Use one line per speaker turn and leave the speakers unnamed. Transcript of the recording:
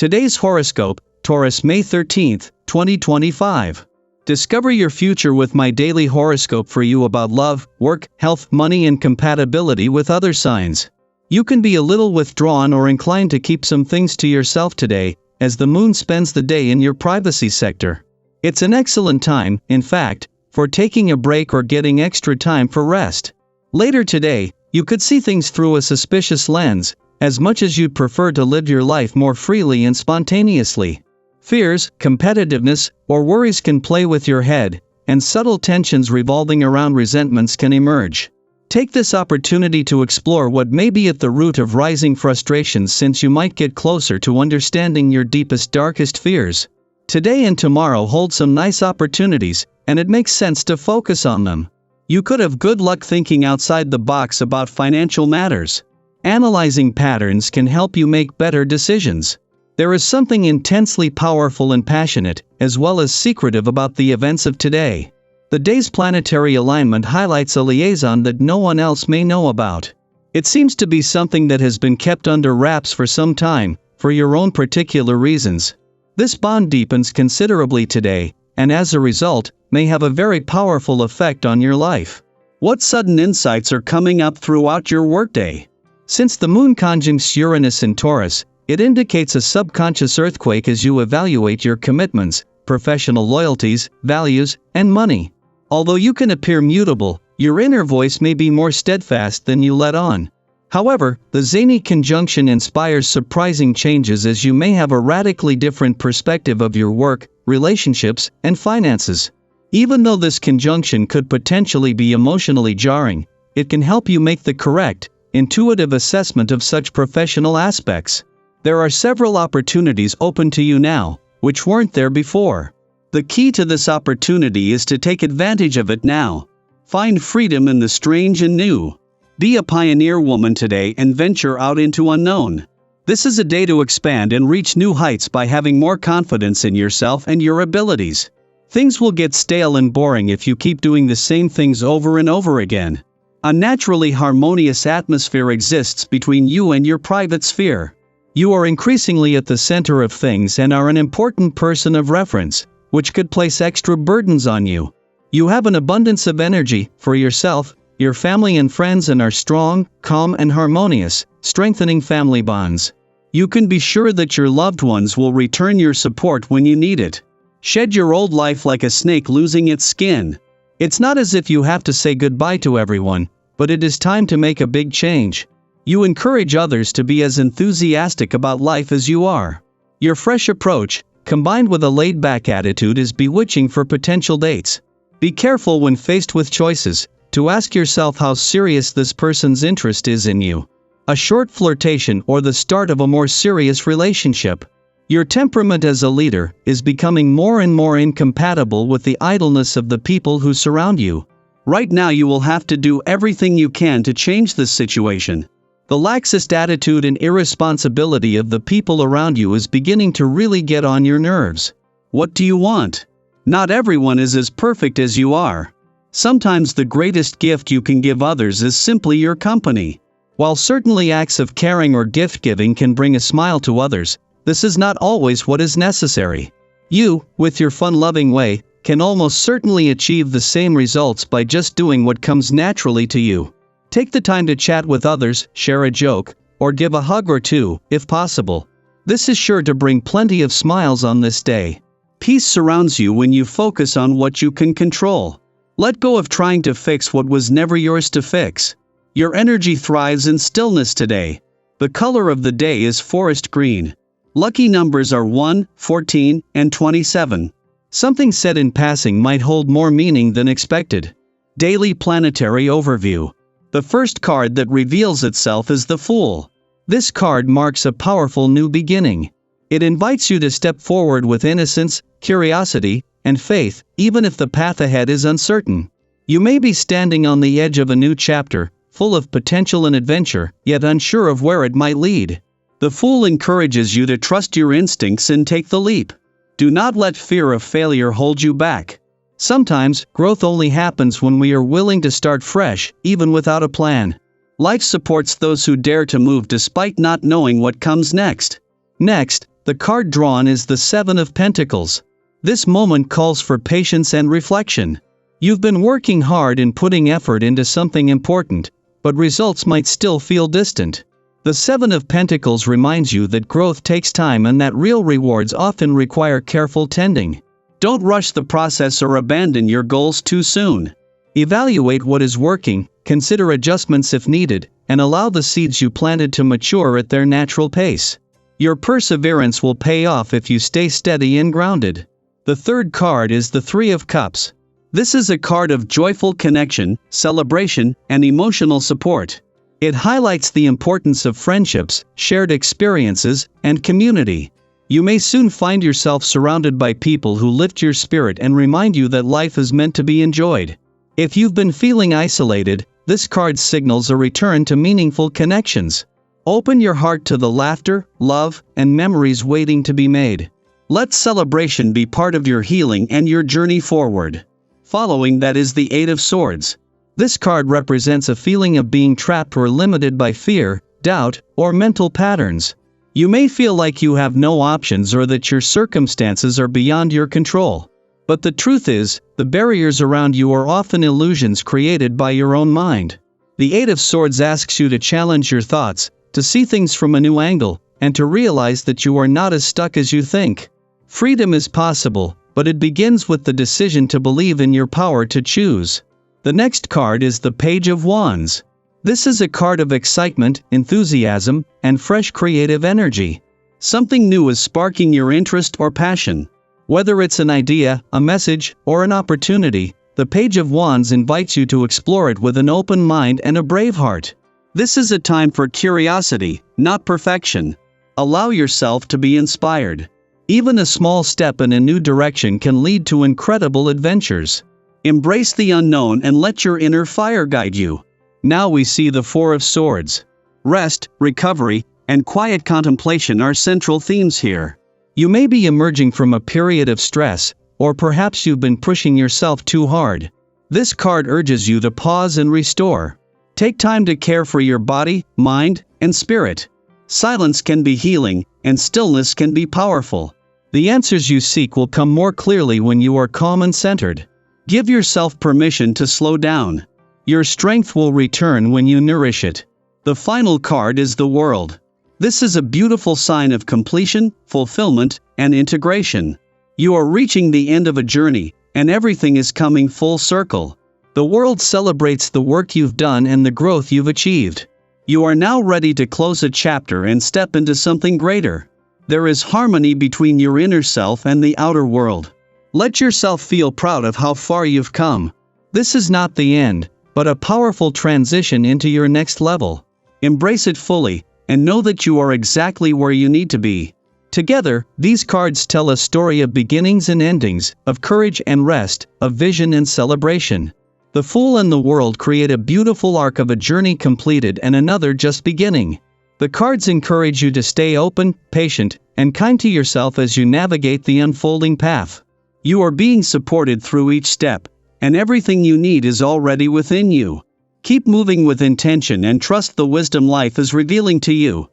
Today's horoscope, Taurus May 13, 2025. Discover your future with my daily horoscope for you about love, work, health, money and compatibility with other signs. You can be a little withdrawn or inclined to keep some things to yourself today, as the moon spends the day in your privacy sector. It's an excellent time, in fact, for taking a break or getting extra time for rest. Later today, you could see things through a suspicious lens, as much as you'd prefer to live your life more freely and spontaneously. Fears, competitiveness, or worries can play with your head, and subtle tensions revolving around resentments can emerge. Take this opportunity to explore what may be at the root of rising frustrations, since you might get closer to understanding your deepest, darkest fears. Today and tomorrow hold some nice opportunities, and it makes sense to focus on them. You could have good luck thinking outside the box about financial matters. Analyzing patterns can help you make better decisions. There is something intensely powerful and passionate, as well as secretive, about the events of today. The day's planetary alignment highlights a liaison that no one else may know about. It seems to be something that has been kept under wraps for some time, for your own particular reasons. This bond deepens considerably today, and as a result, may have a very powerful effect on your life. What sudden insights are coming up throughout your workday? Since the moon conjuncts Uranus in Taurus, it indicates a subconscious earthquake as you evaluate your commitments, professional loyalties, values, and money. Although you can appear mutable, your inner voice may be more steadfast than you let on. However, the zany conjunction inspires surprising changes, as you may have a radically different perspective of your work, relationships, and finances. Even though this conjunction could potentially be emotionally jarring, it can help you make the correct, intuitive assessment of such professional aspects. There are several opportunities open to you now, which weren't there before. The key to this opportunity is to take advantage of it now. Find freedom in the strange and new. Be a pioneer woman today and venture out into unknown. This is a day to expand and reach new heights by having more confidence in yourself and your abilities. Things will get stale and boring if you keep doing the same things over and over again. A naturally harmonious atmosphere exists between you and your private sphere. You are increasingly at the center of things and are an important person of reference, which could place extra burdens on you. You have an abundance of energy for yourself, your family and friends, and are strong, calm and harmonious, strengthening family bonds. You can be sure that your loved ones will return your support when you need it. Shed your old life like a snake losing its skin. It's not as if you have to say goodbye to everyone, but it is time to make a big change. You encourage others to be as enthusiastic about life as you are. Your fresh approach, combined with a laid-back attitude, is bewitching for potential dates. Be careful when faced with choices, to ask yourself how serious this person's interest is in you. A short flirtation or the start of a more serious relationship. Your temperament as a leader is becoming more and more incompatible with the idleness of the people who surround you. Right now you will have to do everything you can to change this situation. The laxist attitude and irresponsibility of the people around you is beginning to really get on your nerves. What do you want? Not everyone is as perfect as you are. Sometimes the greatest gift you can give others is simply your company. While certainly acts of caring or gift-giving can bring a smile to others, this is not always what is necessary. You, with your fun-loving way, can almost certainly achieve the same results by just doing what comes naturally to you. Take the time to chat with others, share a joke, or give a hug or two, if possible. This is sure to bring plenty of smiles on this day. Peace surrounds you when you focus on what you can control. Let go of trying to fix what was never yours to fix. Your energy thrives in stillness today. The color of the day is forest green. Lucky numbers are 1, 14, and 27. Something said in passing might hold more meaning than expected. Daily planetary overview. The first card that reveals itself is the Fool. This card marks a powerful new beginning. It invites you to step forward with innocence, curiosity, and faith, even if the path ahead is uncertain. You may be standing on the edge of a new chapter, full of potential and adventure, yet unsure of where it might lead. The Fool encourages you to trust your instincts and take the leap. Do not let fear of failure hold you back. Sometimes, growth only happens when we are willing to start fresh, even without a plan. Life supports those who dare to move despite not knowing what comes next. Next, the card drawn is the Seven of Pentacles. This moment calls for patience and reflection. You've been working hard and putting effort into something important, but results might still feel distant. The Seven of Pentacles reminds you that growth takes time and that real rewards often require careful tending. Don't rush the process or abandon your goals too soon. Evaluate what is working, consider adjustments if needed, and allow the seeds you planted to mature at their natural pace. Your perseverance will pay off if you stay steady and grounded. The third card is the Three of Cups. This is a card of joyful connection, celebration, and emotional support. It highlights the importance of friendships, shared experiences, and community. You may soon find yourself surrounded by people who lift your spirit and remind you that life is meant to be enjoyed. If you've been feeling isolated, this card signals a return to meaningful connections. Open your heart to the laughter, love, and memories waiting to be made. Let celebration be part of your healing and your journey forward. Following that is the Eight of Swords. This card represents a feeling of being trapped or limited by fear, doubt, or mental patterns. You may feel like you have no options or that your circumstances are beyond your control. But the truth is, the barriers around you are often illusions created by your own mind. The Eight of Swords asks you to challenge your thoughts, to see things from a new angle, and to realize that you are not as stuck as you think. Freedom is possible, but it begins with the decision to believe in your power to choose. The next card is the Page of Wands. This is a card of excitement, enthusiasm, and fresh creative energy. Something new is sparking your interest or passion. Whether it's an idea, a message, or an opportunity, the Page of Wands invites you to explore it with an open mind and a brave heart. This is a time for curiosity, not perfection. Allow yourself to be inspired. Even a small step in a new direction can lead to incredible adventures. Embrace the unknown and let your inner fire guide you. Now we see the Four of Swords. Rest, recovery, and quiet contemplation are central themes here. You may be emerging from a period of stress, or perhaps you've been pushing yourself too hard. This card urges you to pause and restore. Take time to care for your body, mind, and spirit. Silence can be healing, and stillness can be powerful. The answers you seek will come more clearly when you are calm and centered. Give yourself permission to slow down. Your strength will return when you nourish it. The final card is the World. This is a beautiful sign of completion, fulfillment, and integration. You are reaching the end of a journey, and everything is coming full circle. The World celebrates the work you've done and the growth you've achieved. You are now ready to close a chapter and step into something greater. There is harmony between your inner self and the outer world. Let yourself feel proud of how far you've come. This is not the end, but a powerful transition into your next level. Embrace it fully, and know that you are exactly where you need to be. Together, these cards tell a story of beginnings and endings, of courage and rest, of vision and celebration. The Fool and the World create a beautiful arc of a journey completed and another just beginning. The cards encourage you to stay open, patient, and kind to yourself as you navigate the unfolding path. You are being supported through each step, and everything you need is already within you. Keep moving with intention and trust the wisdom life is revealing to you.